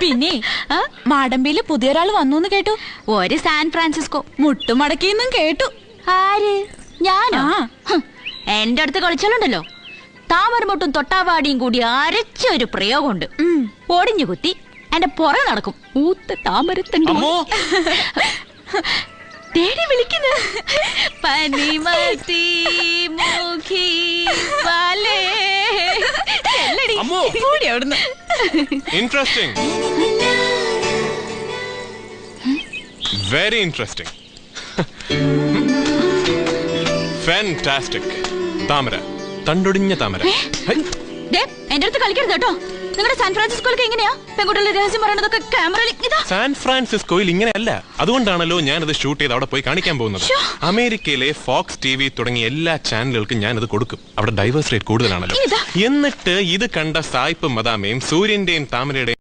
പിന്നെ മാടമ്പിയില് പുതിയൊരാൾ വന്നു കേട്ടു. ഒരു സാൻ ഫ്രാൻസിസ്കോ മുട്ടുമടക്കിന്നും കേട്ടു. ആര്? ഞാനോ? എന്റെ അടുത്ത് കളിച്ചാലുണ്ടല്ലോ, താമരമുട്ടും തൊട്ടാവാടിയും കൂടി അരച്ചൊരു പ്രയോഗമുണ്ട്. ഒടിഞ്ഞു കുത്തി എന്റെ പുറകെ നടക്കും. ഊത്ത താമരത്തണ്ട് തേടി വിളിക്കുന്നു. പനിമതി Mukhi വാലേ. Interesting. Very interesting. Fantastic. താമര, തണ്ടൊടിഞ്ഞ താമര. എന്റെ അടുത്ത് കളിക്കരുത് കേട്ടോ. നിങ്ങളുടെ സാൻ ഫ്രാൻസിസ്കോയിലൊക്കെ എങ്ങനെയാ പെൺകുട്ടികളുടെ രഹസ്യം പറയണതൊക്കെ ക്യാമറയിൽ? സാൻ ഫ്രാൻസിസ്കോയിൽ ഇങ്ങനെയല്ല. അതുകൊണ്ടാണല്ലോ ഞാനത് ഷൂട്ട് ചെയ്ത് അവിടെ പോയി കാണിക്കാൻ പോകുന്നത്. അമേരിക്കയിലെ ഫോക്സ് ടിവി തുടങ്ങിയ എല്ലാ ചാനലുകൾക്കും ഞാനത് കൊടുക്കും. അവിടെ ഡൈവേഴ്സ് റേറ്റ് കൂടുതലാണല്ലോ. എന്നിട്ട് ഇത് കണ്ട സായിപ്പ് മദാമയും സൂര്യന്റെയും താമരയുടെയും